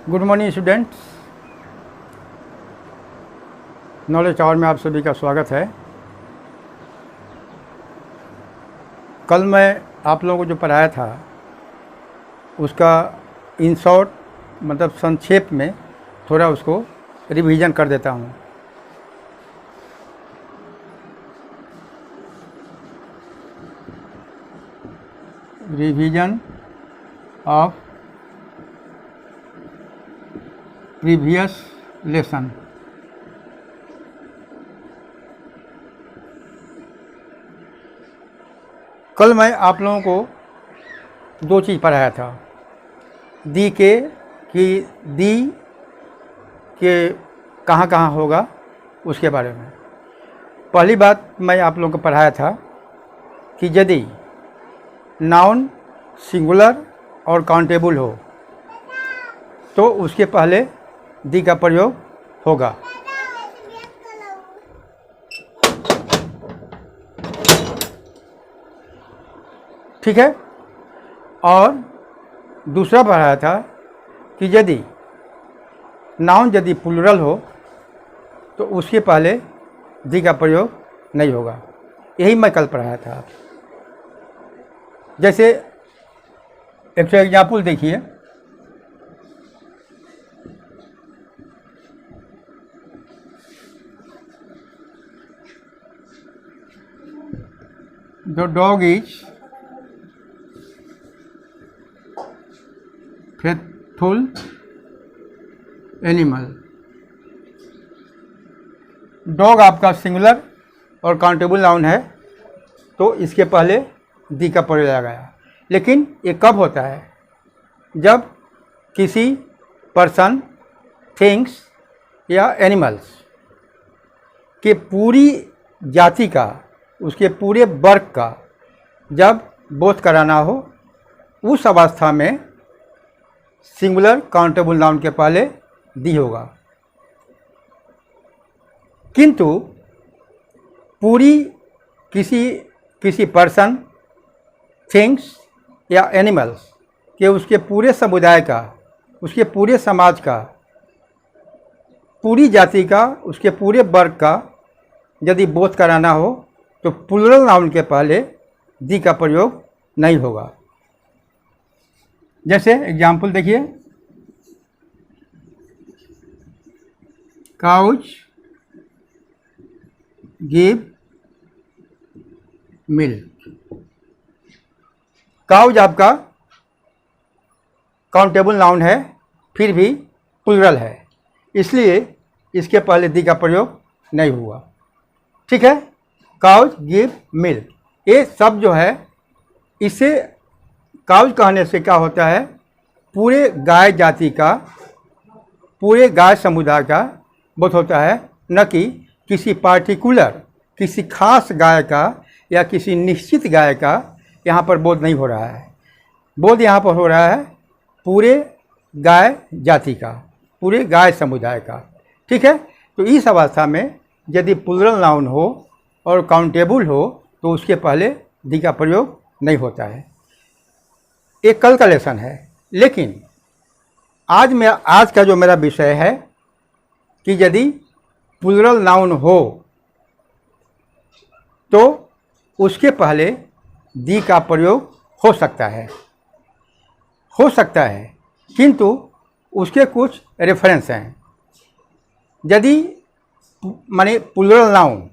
Good morning students, knowledge hour में आप सभी का स्वागत है। कल मैं आप लोगों को जो पढ़ाया था उसका इन शॉर्ट मतलब संक्षेप में थोड़ा उसको रिवीजन कर देता हूँ। Revision of previous lesson. कल मैं आप लोगों को दो चीज़ पढ़ाया था, दी के कहाँ कहाँ होगा उसके बारे में। पहली बात मैं आप लोगों को पढ़ाया था कि यदि नाउन सिंगुलर और काउंटेबल हो तो उसके पहले दी का प्रयोग होगा। ठीक है। और दूसरा पढ़ाया था कि यदि नाउन यदि प्लूरल हो तो उसके पहले दी का प्रयोग नहीं होगा। यही मैं कल पढ़ाया था। जैसे एक एग्जाम्पल देखिए, The dog is faithful animal। Dog आपका सिंगुलर और काउंटेबल नाउन है तो इसके पहले दी का प्रयोग लगाया। लेकिन ये कब होता है? जब किसी पर्सन, थिंग्स या एनिमल्स के पूरी जाति का, उसके पूरे वर्ग का जब बोध कराना हो, उस अवस्था में सिंगुलर काउंटेबल नाउन के पहले दी होगा। किंतु पूरी किसी पर्सन, थिंग्स या एनिमल्स के उसके पूरे समुदाय का, उसके पूरे समाज का, पूरी जाति का, उसके पूरे वर्ग का यदि बोध कराना हो तो प्लूरल नाउन के पहले दी का प्रयोग नहीं होगा। जैसे एग्जाम्पल देखिए, काउज गिव मिल्क। काउज आपका काउंटेबल नाउन है, फिर भी प्लूरल है, इसलिए इसके पहले दी का प्रयोग नहीं हुआ। ठीक है। काउज गिव मिल्क, ये सब जो है, इसे काउज कहने से क्या होता है? पूरे गाय जाति का, पूरे गाय समुदाय का बोध होता है, न कि किसी पार्टिकुलर, किसी खास गाय का या किसी निश्चित गाय का यहाँ पर बोध नहीं हो रहा है। बोध यहाँ पर हो रहा है पूरे गाय जाति का, पूरे गाय समुदाय का। ठीक है। तो इस अवस्था में यदि प्लूरल नाउन हो और काउंटेबल हो तो उसके पहले दी का प्रयोग नहीं होता है। एक कल का लेसन है, लेकिन आज का जो मेरा विषय है कि यदि प्लूरल नाउन हो तो उसके पहले दी का प्रयोग हो सकता है, किंतु उसके कुछ रेफरेंस हैं। यदि माने प्लूरल नाउन,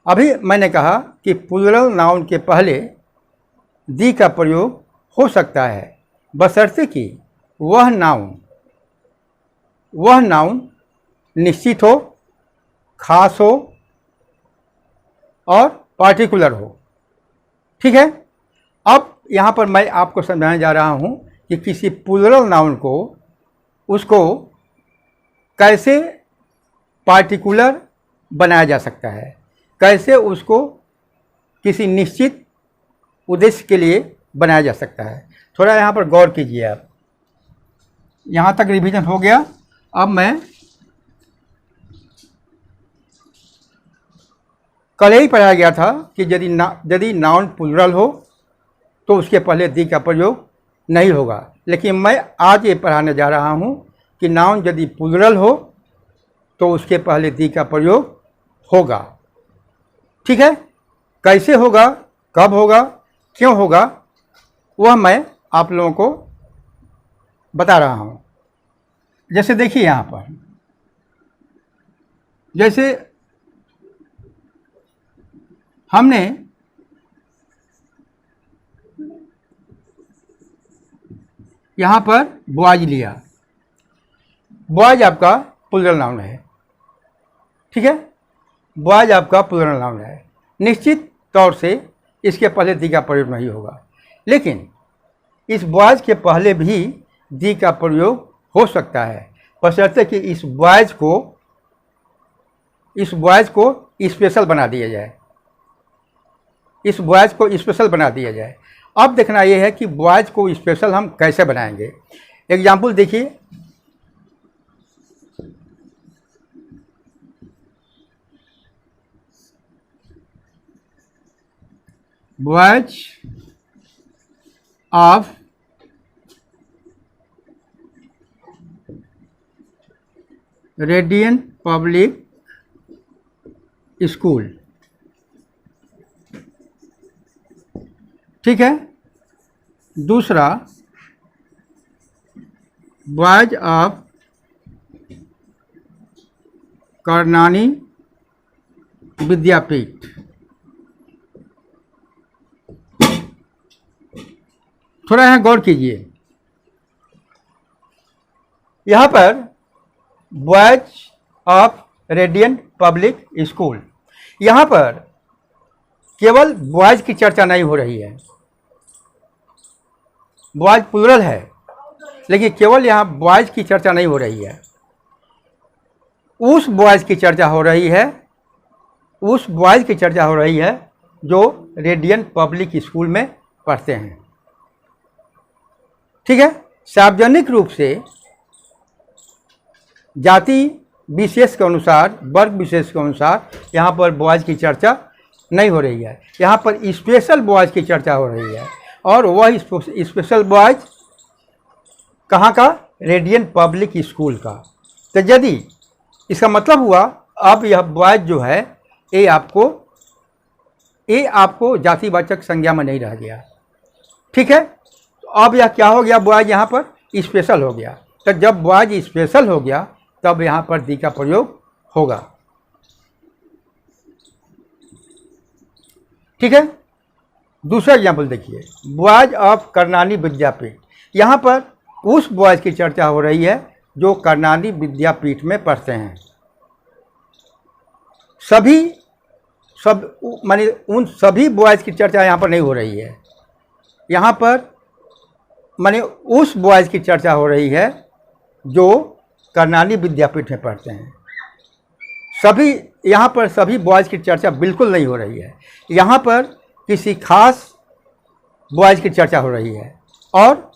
अभी मैंने कहा कि प्लूरल नाउन के पहले दी का प्रयोग हो सकता है बशर्ते कि वह नाउन निश्चित हो, खास हो और पार्टिकुलर हो। ठीक है। अब यहाँ पर मैं आपको समझाने जा रहा हूँ कि किसी प्लूरल नाउन को, उसको कैसे पार्टिकुलर बनाया जा सकता है, कैसे उसको किसी निश्चित उद्देश्य के लिए बनाया जा सकता है। थोड़ा यहाँ पर गौर कीजिए आप। यहाँ तक रिवीजन हो गया। अब मैं कल ही पढ़ाया गया था कि यदि नाउन प्लूरल हो तो उसके पहले दी का प्रयोग नहीं होगा। लेकिन मैं आज ये पढ़ाने जा रहा हूँ कि नाउन यदि प्लूरल हो तो उसके पहले दी का प्रयोग होगा। ठीक है, कैसे होगा, कब होगा, क्यों होगा, वह मैं आप लोगों को बता रहा हूँ। जैसे देखिए यहाँ पर, जैसे हमने यहाँ पर बॉयज लिया, बॉयज आपका प्लूरल नाउन है। ठीक है, बॉयज आपका प्लूरल नाउन है। निश्चित तौर से इसके पहले दी का प्रयोग नहीं होगा, लेकिन इस बॉयज के पहले भी दी का प्रयोग हो सकता है, बशर्ते कि इस बॉयज को स्पेशल बना दिया जाए, इस बॉयज को स्पेशल बना दिया जाए। अब देखना यह है कि बॉयज को स्पेशल हम कैसे बनाएंगे। एग्जाम्पल देखिए, boys of radian public school. ठीक है, दूसरा बॉयज ऑफ करनानी विद्यापीठ। थोड़ा यहाँ गौर कीजिए, यहाँ पर boys of radian public school, यहाँ पर केवल बॉयज की चर्चा नहीं हो रही है। बॉयज प्लूरल है, लेकिन केवल यहाँ बॉयज की चर्चा नहीं हो रही है, उस बॉयज की चर्चा हो रही है, उस बॉयज की चर्चा हो रही है जो रेडियन पब्लिक स्कूल में पढ़ते हैं। ठीक है, सार्वजनिक रूप से जाति विशेष के अनुसार, वर्ग विशेष के अनुसार यहाँ पर बॉयज की चर्चा नहीं हो रही है, यहाँ पर स्पेशल बॉयज की चर्चा हो रही है। और वह स्पेशल बॉयज कहाँ का, रेडियन पब्लिक स्कूल का। तो यदि इसका मतलब हुआ अब यह बॉयज जो है ये आपको जातिवाचक संज्ञा में नहीं रह गया। ठीक है, तो अब यह क्या हो गया, बॉयज यहाँ पर स्पेशल हो गया। तो जब बॉयज स्पेशल हो गया तब यहाँ पर दी का प्रयोग होगा। ठीक है, दूसरा एग्जाम्पल देखिए, बॉयज ऑफ करनानी विद्यापीठ। यहाँ पर उस बॉयज की चर्चा हो रही है जो करनानी विद्यापीठ में पढ़ते हैं। माने उन सभी बॉयज की चर्चा यहाँ पर नहीं हो रही है, यहाँ पर माने उस बॉयज की चर्चा हो रही है जो करनानी विद्यापीठ में पढ़ते हैं। यहाँ पर सभी बॉयज की चर्चा बिल्कुल नहीं हो रही है, यहाँ पर किसी खास बॉयज की चर्चा हो रही है। और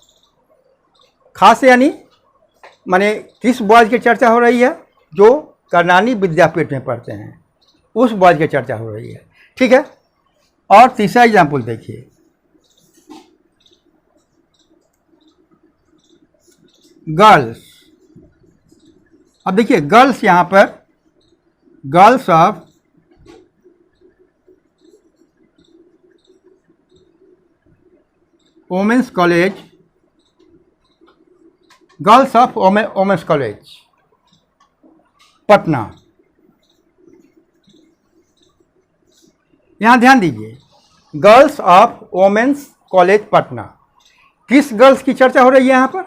खास यानी माने किस बॉयज की चर्चा हो रही है, जो करनानी विद्यापीठ में पढ़ते हैं, उस बॉयज की चर्चा हो रही है। ठीक है, और तीसरा एग्जाम्पल देखिए, गर्ल्स। अब देखिए गर्ल्स, यहाँ पर girls of women's college, girls of women's college Patna. यहाँ ध्यान दीजिए, girls of women's college Patna, किस गर्ल्स की चर्चा हो रही है यहाँ पर?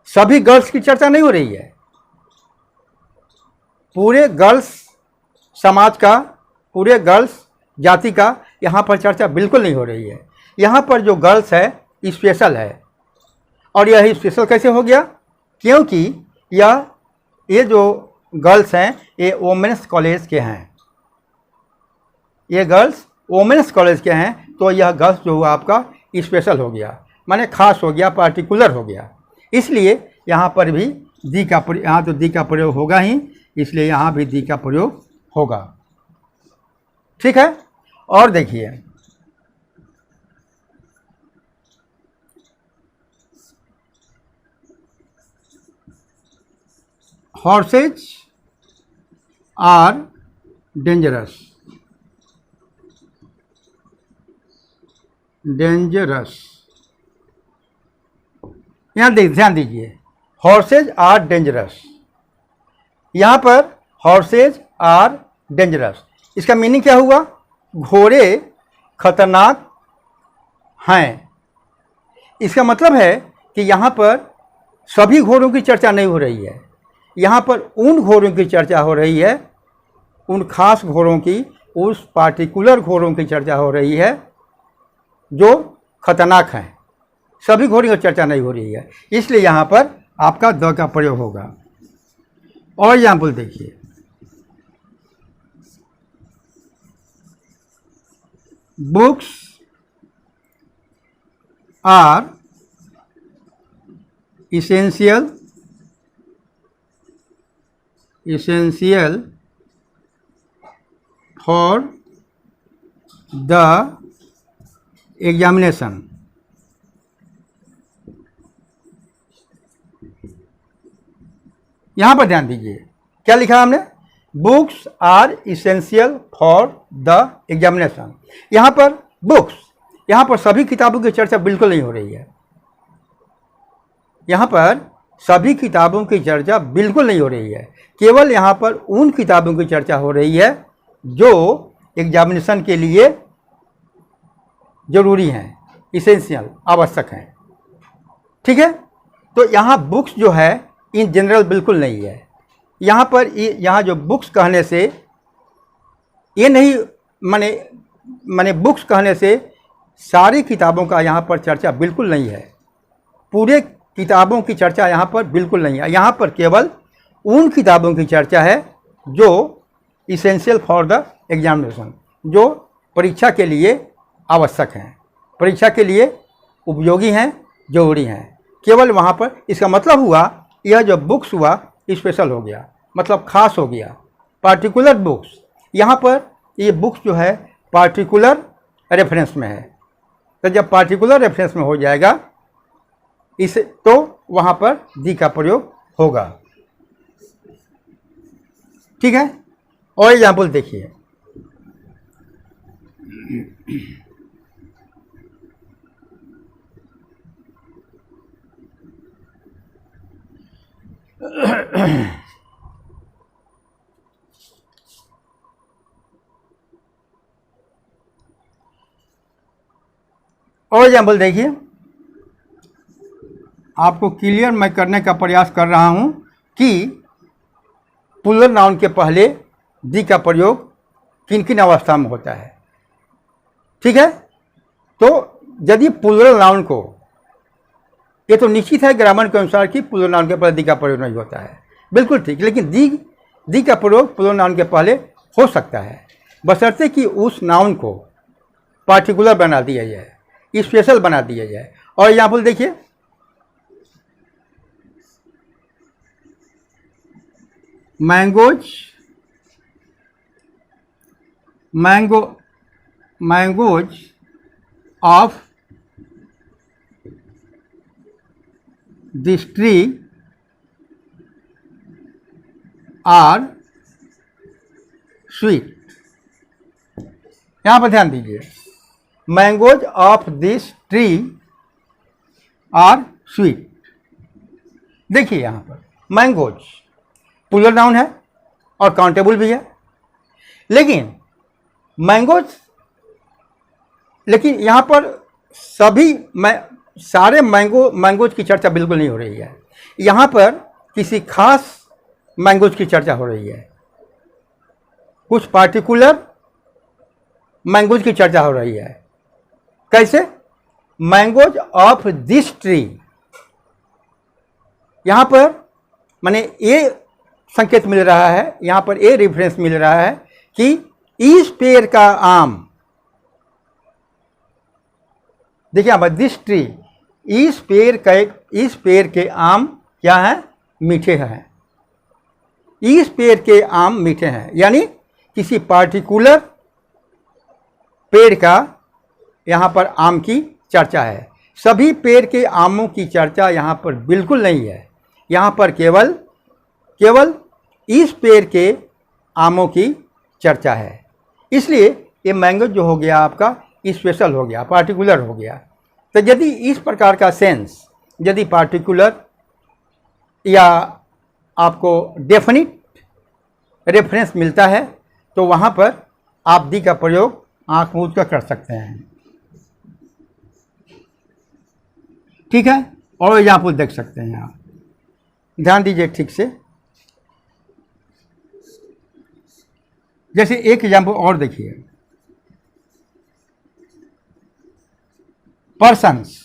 सभी गर्ल्स की चर्चा नहीं हो रही है, पूरे गर्ल्स समाज का, पूरे गर्ल्स जाति का यहाँ पर चर्चा बिल्कुल नहीं हो रही है। यहाँ पर जो गर्ल्स है स्पेशल है, और यह स्पेशल कैसे हो गया? क्योंकि ये जो गर्ल्स हैं ये वोमेंस कॉलेज के हैं, ये गर्ल्स वोमेंस कॉलेज के हैं, तो यह गर्ल्स जो हुआ आपका स्पेशल हो गया, माने खास हो गया, पार्टिकुलर हो गया। इसलिए यहाँ पर भी दी का यहाँ तो दी का प्रयोग होगा ही, इसलिए यहाँ भी दी का प्रयोग होगा। ठीक है, और देखिए हॉर्सेज आर डेंजरस, यहाँ ध्यान दीजिए, हॉर्सेज आर डेंजरस, यहाँ पर हॉर्सेज आर डेंजरस, इसका मीनिंग क्या हुआ? घोड़े खतरनाक हैं। इसका मतलब है कि यहाँ पर सभी घोड़ों की चर्चा नहीं हो रही है, यहाँ पर उन घोड़ों की चर्चा हो रही है, उन खास घोड़ों की, उस पार्टिकुलर घोड़ों की चर्चा हो रही है जो खतरनाक हैं। सभी घोड़ों की चर्चा नहीं हो रही है, इसलिए यहाँ पर आपका द का प्रयोग होगा। और एग्जाम्पल देखिए, books are essential for the examination। यहां पर ध्यान दीजिए, क्या लिखा हमने? Books are essential for the examination. यहां पर बुक्स, यहां पर सभी किताबों की चर्चा बिल्कुल नहीं हो रही है, यहाँ पर सभी किताबों की चर्चा बिल्कुल नहीं हो रही है, केवल यहाँ पर उन किताबों की चर्चा हो रही है जो एग्जामिनेशन के लिए जरूरी हैं, इसेंशियल, आवश्यक हैं। ठीक है, तो यहाँ बुक्स जो है इन जनरल बिल्कुल नहीं है। यहाँ पर यहाँ जो बुक्स कहने से ये नहीं, माने बुक्स कहने से सारी किताबों का यहाँ पर चर्चा बिल्कुल नहीं है, पूरे किताबों की चर्चा यहाँ पर बिल्कुल नहीं है। यहाँ पर केवल उन किताबों की चर्चा है जो इसेंशियल फॉर द एग्जामिनेशन, जो परीक्षा के लिए आवश्यक हैं, परीक्षा के लिए उपयोगी हैं, जरूरी हैं, केवल वहाँ पर। इसका मतलब हुआ यह जो बुक्स हुआ स्पेशल हो गया, मतलब खास हो गया, पार्टिकुलर बुक्स। यहाँ पर ये बुक्स जो है पार्टिकुलर रेफरेंस में है, तो जब पार्टिकुलर रेफरेंस में हो जाएगा इस, तो वहाँ पर दी का प्रयोग होगा। ठीक है, और एग्जाम्पल देखिए, और एग्जाम्पल देखिए, आपको क्लियर मैं करने का प्रयास कर रहा हूं कि प्लूरल नाउन के पहले दी का प्रयोग किन किन अवस्था में होता है। ठीक है, तो यदि प्लूरल नाउन को, ये तो निश्चित है ग्रामर के अनुसार कि प्लूरल नाउन के पहले दी का प्रयोग नहीं होता है, बिल्कुल ठीक, लेकिन दी का प्रयोग प्लूरल नाउन के पहले हो सकता है, बशर्ते कि उस नाउन को पार्टिकुलर बना दिया जाए, स्पेशल बना दिया जाए। और एग्जाम्पल देखिए, mangoes of this tree are sweet. यहाँ पर ध्यान दीजिए, mangoes of this tree are sweet. देखिए यहाँ पर मैंगोज प्लूरल नाउन है और काउंटेबल भी है, लेकिन यहाँ पर सारे मैंगोज की चर्चा बिल्कुल नहीं हो रही है। यहाँ पर किसी खास मैंगोज की चर्चा हो रही है, कुछ पार्टिकुलर मैंगोज की चर्चा हो रही है। कैसे? मैंगोज ऑफ दिस ट्री, यहाँ पर माने ये संकेत मिल रहा है, यहाँ पर ये रेफरेंस मिल रहा है कि इस पेड़ का आम, देखिए अब दिस ट्री, इस पेड़ के आम क्या है? मीठे हैं। इस पेड़ के आम मीठे हैं, यानी किसी पार्टिकुलर पेड़ का यहाँ पर आम की चर्चा है। सभी पेड़ के आमों की चर्चा यहाँ पर बिल्कुल नहीं है, यहाँ पर केवल केवल इस पेड़ के आमों की चर्चा है। इसलिए ये मैंगो जो हो गया आपका स्पेशल हो गया, पार्टिकुलर हो गया। तो यदि इस प्रकार का सेंस यदि पार्टिकुलर या आपको डेफिनिट रेफरेंस मिलता है तो वहाँ पर आप दी का प्रयोग आँख मूंद कर सकते हैं। ठीक है, और एग्जाम्पल देख सकते हैं आप, ध्यान दीजिए ठीक से। जैसे एक एग्जाम्पल और देखिए, पर्सन्स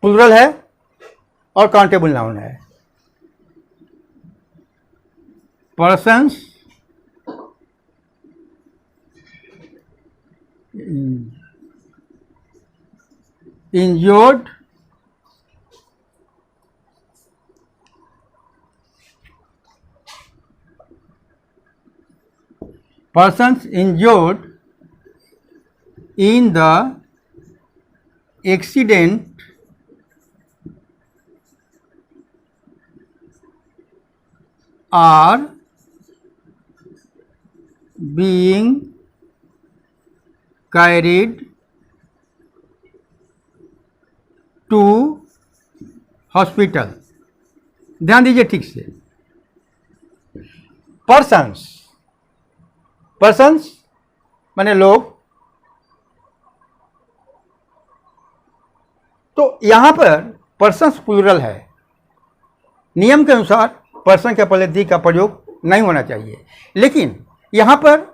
प्लूरल है और काउंटेबल नाउन है। Persons injured persons injured in the accident are being carried to hospital। ध्यान दीजिए ठीक से, पर्सन्स पर्सन्स माने लोग। तो यहां पर पर्सन्स प्लूरल है, नियम के अनुसार पर्सन के पहले दी का प्रयोग नहीं होना चाहिए, लेकिन यहां पर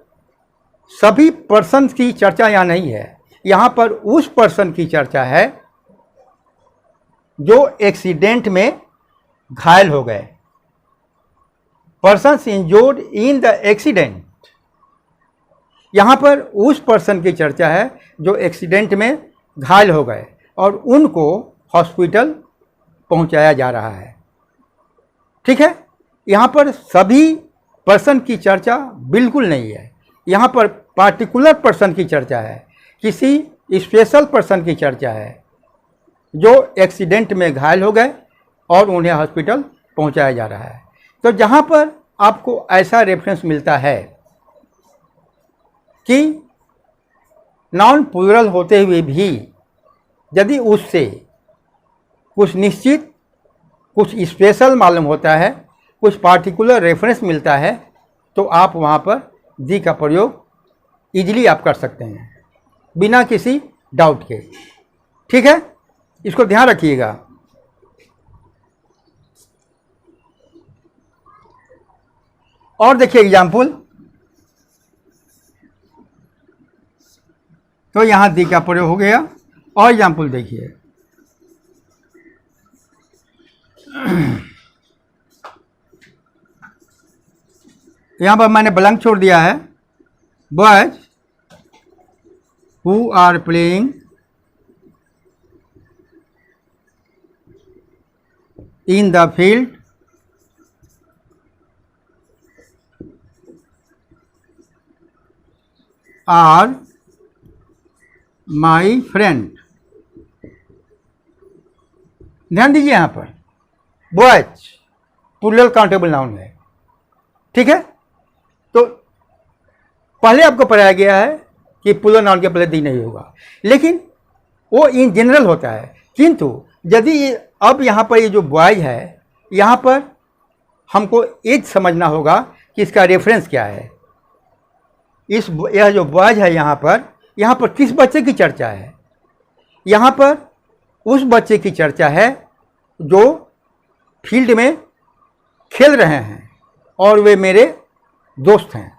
सभी पर्सन की चर्चा यहां नहीं है। यहां पर उस पर्सन की चर्चा है जो एक्सीडेंट में घायल हो गए। Persons injured in the accident, यहाँ पर उस पर्सन की चर्चा है जो एक्सीडेंट में घायल हो गए और उनको हॉस्पिटल पहुंचाया जा रहा है। ठीक है, यहाँ पर सभी पर्सन की चर्चा बिल्कुल नहीं है। यहाँ पर पार्टिकुलर पर्सन की चर्चा है, किसी स्पेशल पर्सन की चर्चा है जो एक्सीडेंट में घायल हो गए और उन्हें हॉस्पिटल पहुंचाया जा रहा है। तो जहाँ पर आपको ऐसा रेफरेंस मिलता है कि नाउन प्लूरल होते हुए भी यदि उससे कुछ निश्चित, कुछ स्पेशल मालूम होता है, कुछ पार्टिकुलर रेफरेंस मिलता है, तो आप वहाँ पर दी का प्रयोग इजीली आप कर सकते हैं बिना किसी डाउट के। ठीक है, इसको ध्यान रखिएगा। और देखिए एग्जाम्पल, तो यहाँ दी का प्रयोग हो गया। और एग्जाम्पल देखिए, यहाँ पर मैंने ब्लैंक छोड़ दिया है। Boys who are playing in the field are my friend. ध्यान दीजिए, यहाँ पर बॉयज प्लूरल काउंटेबल नाउन है। ठीक है, तो पहले आपको पढ़ाया गया है कि प्लूरल नाउन के पहले दी नहीं होगा, लेकिन वो इन जनरल होता है। किंतु यदि अब यहाँ पर ये जो बॉयज है, यहाँ पर हमको एज समझना होगा कि इसका रेफरेंस क्या है। यह जो बॉयज है यहाँ पर किस बच्चे की चर्चा है? यहाँ पर उस बच्चे की चर्चा है जो फील्ड में खेल रहे हैं और वे मेरे दोस्त हैं।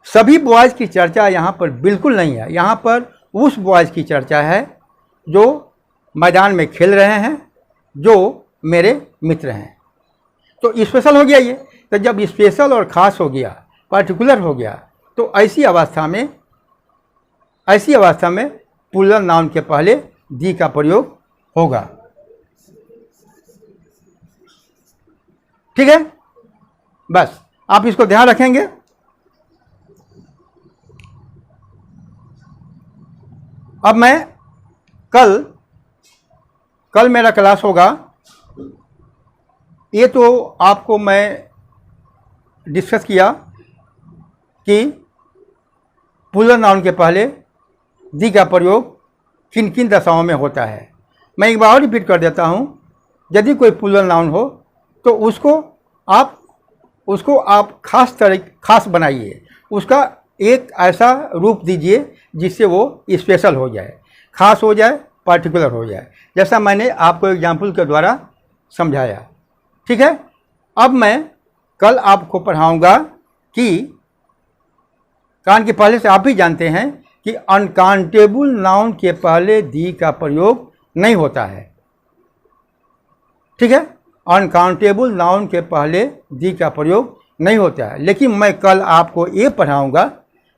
सभी बॉयज़ की चर्चा यहाँ पर बिल्कुल नहीं है। यहाँ पर उस बॉयज़ की चर्चा है जो मैदान में खेल रहे हैं, जो मेरे मित्र हैं। तो स्पेशल हो गया ये। तो जब स्पेशल और ख़ास हो गया, पार्टिकुलर हो गया, तो ऐसी अवस्था में प्लूरल नाउन के पहले दी का प्रयोग होगा। ठीक है, बस आप इसको ध्यान रखेंगे। अब मैं कल मेरा क्लास होगा ये तो आपको मैं डिस्कस किया कि प्लूरल नाउन के पहले दी का प्रयोग किन किन दशाओं में होता है। मैं एक बार और रिपीट कर देता हूँ। यदि कोई प्लूरल नाउन हो तो उसको आप खास बनाइए, उसका एक ऐसा रूप दीजिए जिससे वो स्पेशल हो जाए, खास हो जाए, पार्टिकुलर हो जाए, जैसा मैंने आपको एग्जाम्पल के द्वारा समझाया। ठीक है। अब मैं कल आपको पढ़ाऊंगा कि कान के पहले से आप भी जानते हैं कि अनकाउंटेबल नाउन के पहले दी का प्रयोग नहीं होता है। ठीक है। अनकाउंटेबल नाउन के पहले दी का प्रयोग नहीं होता है, लेकिन मैं कल आपको ये पढ़ाऊंगा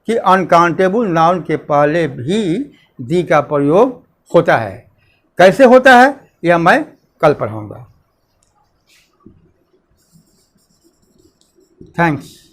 कि अनकाउंटेबल नाउन के पहले भी दी का प्रयोग होता है। कैसे होता है यह मैं कल पढ़ाऊंगा। थैंक्स।